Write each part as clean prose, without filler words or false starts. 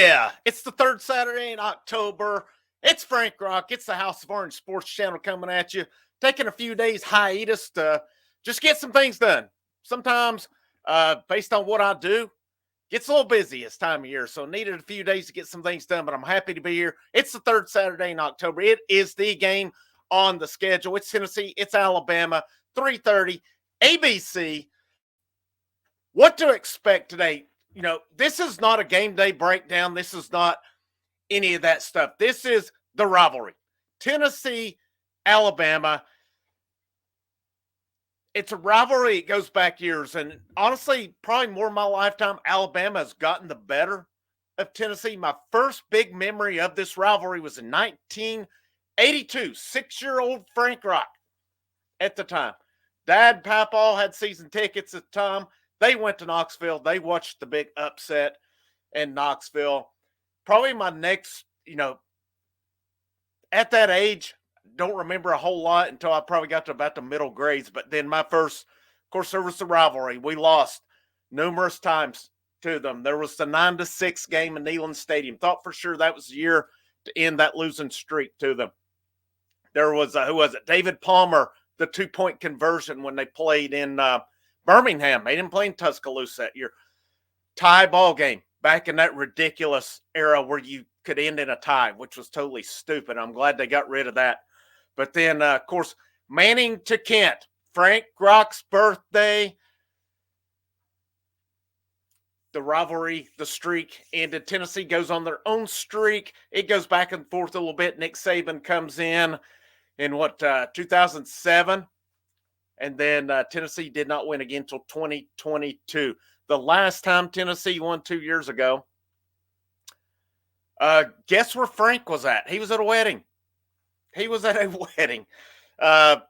yeah, it's the third Saturday in October. It's Frank Rock. It's the House of Orange Sports Channel coming at you. Taking a few days hiatus to just get some things done. Sometimes, based on what I do, gets a little busy this time of year. So needed a few days to get some things done, but I'm happy to be here. It's the third Saturday in October. It is the game on the schedule. It's Tennessee. It's Alabama. 3:30 ABC. What to expect today? This is not a game day breakdown. This is not any of that stuff. This is the rivalry. Tennessee, Alabama. It's a rivalry. It goes back years. And honestly, probably more in my lifetime, Alabama has gotten the better of Tennessee. My first big memory of this rivalry was in 1982. 6-year-old Frank Rock at the time. Dad, Papa had season tickets at the time. They went to Knoxville. They watched the big upset in Knoxville. Probably my next, at that age, don't remember a whole lot until I probably got to about the middle grades. But then my first, of course, there was the rivalry. We lost numerous times to them. There was the 9-6 game in Neyland Stadium. Thought for sure that was the year to end that losing streak to them. There was, David Palmer, the 2-point conversion when they played in Birmingham. They didn't play in Tuscaloosa that year. Tie ball game back in that ridiculous era where you could end in a tie, which was totally stupid. I'm glad they got rid of that. But then, of course, Manning to Kent, Frank Rock's birthday. The rivalry, the streak ended. Tennessee goes on their own streak. It goes back and forth a little bit. Nick Saban comes in 2007. And then Tennessee did not win again until 2022. The last time Tennessee won 2 years ago, guess where Frank was at? He was at a wedding. But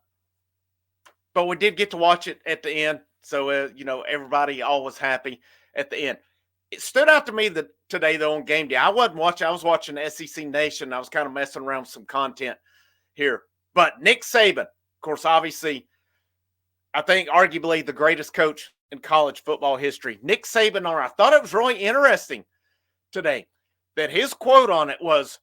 we did get to watch it at the end. So, everybody all was happy at the end. It stood out to me that today, though, on game day. I wasn't watching. I was watching SEC Nation. I was kind of messing around with some content here. But Nick Saban, of course, obviously, I think arguably the greatest coach in college football history. Nick Saban, I thought it was really interesting today that his quote on it was,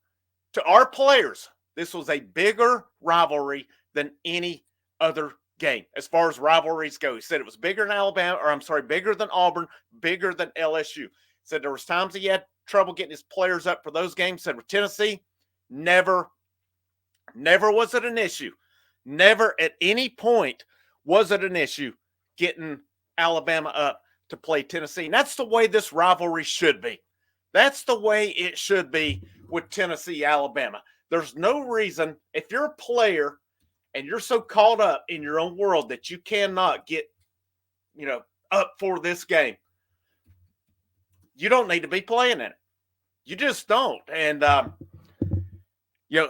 to our players, this was a bigger rivalry than any other game as far as rivalries go. He said it was bigger than bigger than Auburn, bigger than LSU. Said there was times he had trouble getting his players up for those games. Said with Tennessee, never was it an issue. Never at any point was it an issue getting Alabama up to play Tennessee. And that's the way this rivalry should be. That's the way it should be with Tennessee, Alabama. There's no reason, if you're a player and you're so caught up in your own world that you cannot get, up for this game, you don't need to be playing in it. You just don't. And,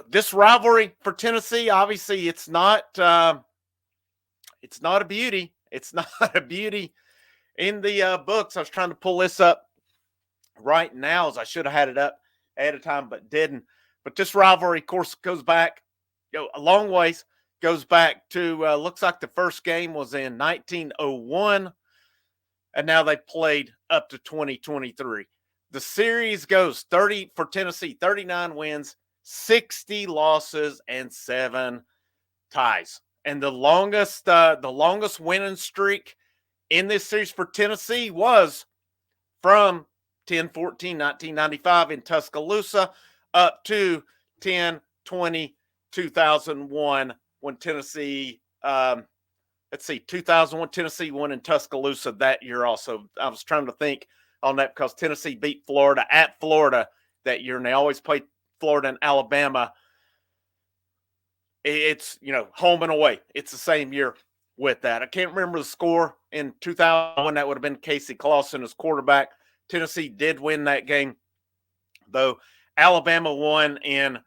this rivalry for Tennessee, obviously it's not a beauty. It's not a beauty in the books. I was trying to pull this up right now, as I should have had it up ahead of time, but didn't. But this rivalry, of course, goes back a long ways. Goes back to, looks like the first game was in 1901, and now they played up to 2023. The series goes 30 for Tennessee, 39 wins, 60 losses, and 7 ties. And the longest winning streak in this series for Tennessee was from 10-14, 1995 in Tuscaloosa up to 10-20, 2001 when Tennessee, 2001 Tennessee won in Tuscaloosa that year also. I was trying to think on that because Tennessee beat Florida at Florida that year, and they always play Florida and Alabama. It's, home and away. It's the same year with that. I can't remember the score in 2001. That would have been Casey Clausen as quarterback. Tennessee did win that game, though. Alabama won in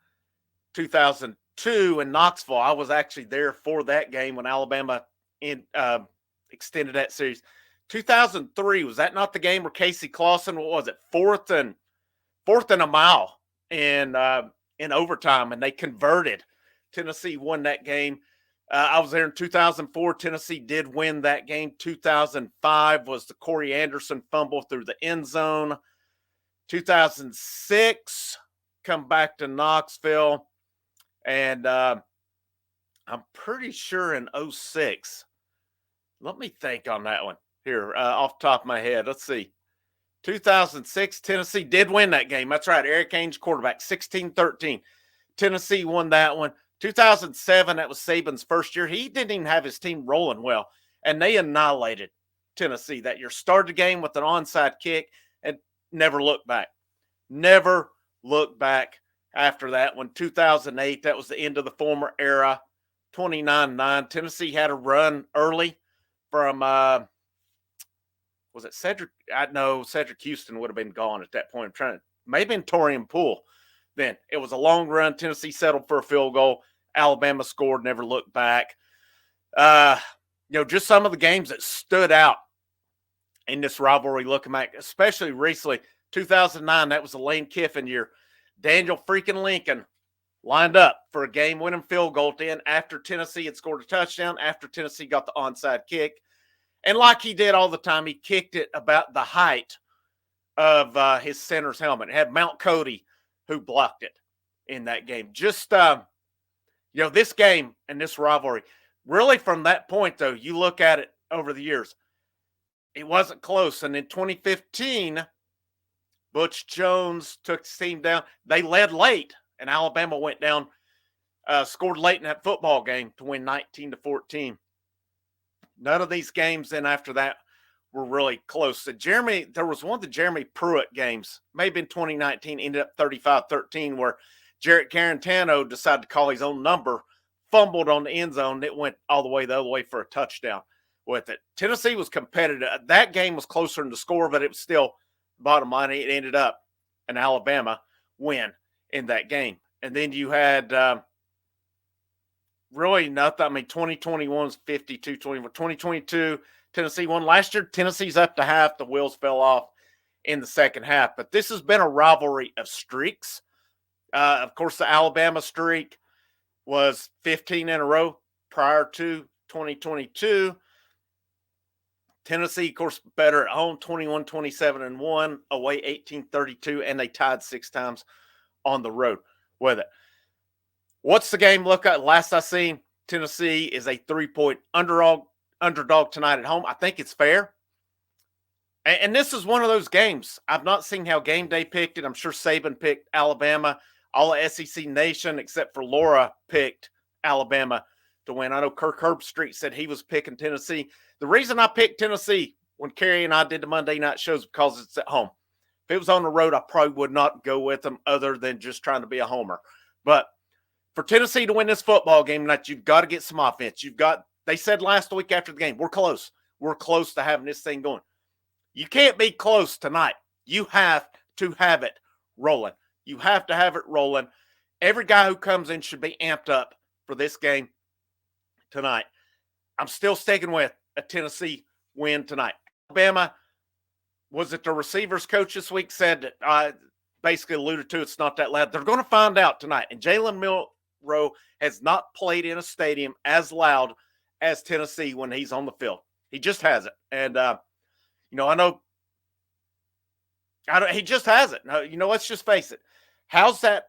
2002 in Knoxville. I was actually there for that game when Alabama extended that series. 2003, was that not the game where Casey Clausen, what was it, fourth and a mile in overtime, and they converted? Tennessee won that game. I was there in 2004. Tennessee did win that game. 2005 was the Corey Anderson fumble through the end zone 2006, come back to Knoxville. And I'm pretty sure in 06. Let me think on that one here off the top of my head. Let's see. 2006, Tennessee did win that game. That's right. Eric Ainge, quarterback, 16-13. Tennessee won that one. 2007, that was Saban's first year. He didn't even have his team rolling well, and they annihilated Tennessee that year. Started the game with an onside kick and never looked back. Never looked back after that one. 2008, that was the end of the former era. 29-9. Tennessee had a run early from was it Cedric? I know Cedric Houston would have been gone at that point. I'm trying to, maybe in Torian Poole. Then it was a long run. Tennessee settled for a field goal. Alabama scored, never looked back. Just some of the games that stood out in this rivalry looking back, especially recently. 2009, that was the Lane Kiffin year. Daniel freaking Lincoln lined up for a game-winning field goal to end after Tennessee had scored a touchdown, after Tennessee got the onside kick. And like he did all the time, he kicked it about the height of his center's helmet. It had Mount Cody who blocked it in that game. Just, this game and this rivalry, really from that point, though, you look at it over the years, it wasn't close. And in 2015, Butch Jones took the team down. They led late, and Alabama went down, scored late in that football game to win 19-14. None of these games then after that were really close. There was one of the Jeremy Pruitt games, maybe in 2019, ended up 35-13, where Jarrett Garantano decided to call his own number, fumbled on the end zone. It went all the other way for a touchdown with it. Tennessee was competitive. That game was closer in the score, but it was still bottom line. It ended up an Alabama win in that game. And then you had really nothing. I mean, 2021 was 52-20. 2022, Tennessee won. Last year, Tennessee's up to half. The wheels fell off in the second half. But this has been a rivalry of streaks. Of course, the Alabama streak was 15 in a row prior to 2022. Tennessee, of course, better at home, 21-27-1, away 18-32, and they tied 6 times on the road with it. What's the game look like? Last I seen, Tennessee is a 3-point underdog tonight at home. I think it's fair. And this is one of those games. I've not seen how Game Day picked it. I'm sure Saban picked Alabama. All of SEC Nation, except for Laura, picked Alabama to win. I know Kirk Herbstreit said he was picking Tennessee. The reason I picked Tennessee when Carrie and I did the Monday night shows because it's at home. If it was on the road, I probably would not go with them other than just trying to be a homer. But for Tennessee to win this football game tonight, you've got to get some offense. They said last week after the game, we're close. We're close to having this thing going. You can't be close tonight. You have to have it rolling. You have to have it rolling. Every guy who comes in should be amped up for this game tonight. I'm still sticking with a Tennessee win tonight. Alabama, was it the receivers coach this week said that I basically alluded to it's not that loud. They're going to find out tonight. And Jalen Milroe has not played in a stadium as loud as Tennessee when he's on the field. He just hasn't. And, I know he just hasn't. Let's just face it. How's that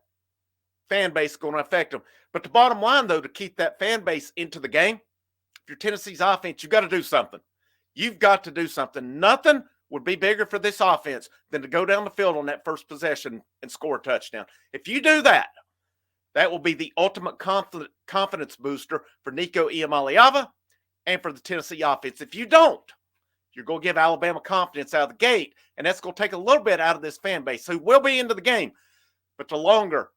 fan base going to affect him? But the bottom line, though, to keep that fan base into the game, if you're Tennessee's offense, you've got to do something. You've got to do something. Nothing would be bigger for this offense than to go down the field on that first possession and score a touchdown. If you do that, that will be the ultimate confidence booster for Nico Iamaleava and for the Tennessee offense. If you don't, you're going to give Alabama confidence out of the gate, and that's going to take a little bit out of this fan base who will be into the game. But the longer,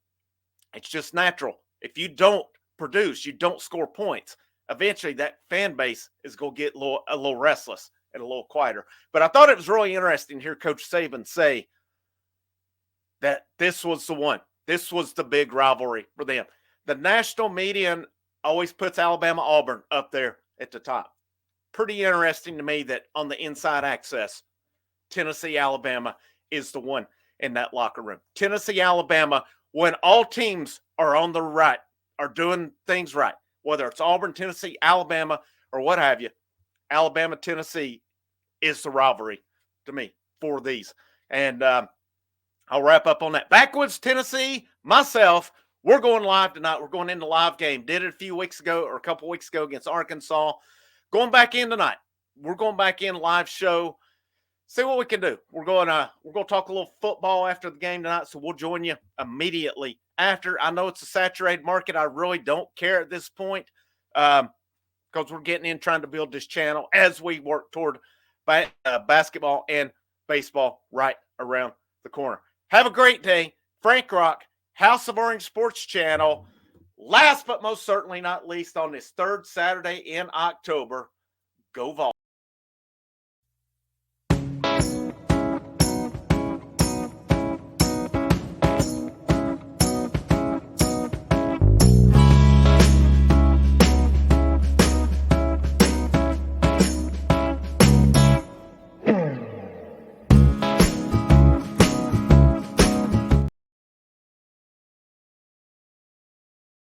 it's just natural. If you don't produce, you don't score points, eventually that fan base is going to get a little restless and a little quieter. But I thought it was really interesting to hear Coach Saban say that this was the one. This was the big rivalry for them. The national media always puts Alabama-Auburn up there at the top. Pretty interesting to me that on the inside access, Tennessee-Alabama is the one in that locker room. Tennessee-Alabama, when all teams are on the right, are doing things right, whether it's Auburn, Tennessee, Alabama, or what have you, Alabama-Tennessee is the rivalry to me for these. And I'll wrap up on that. Backwoods, Tennessee, myself, we're going live tonight. We're going into live game. Did it a few weeks ago or a couple weeks ago against Arkansas. Going back in tonight. We're going back in live show. See what we can do. We're going to talk a little football after the game tonight, so we'll join you immediately after. I know it's a saturated market. I really don't care at this point because we're getting in trying to build this channel as we work toward basketball and baseball right around the corner. Have a great day. Frank Rock, House of Orange Sports Channel. Last but most certainly not least, on this third Saturday in October, go Vols.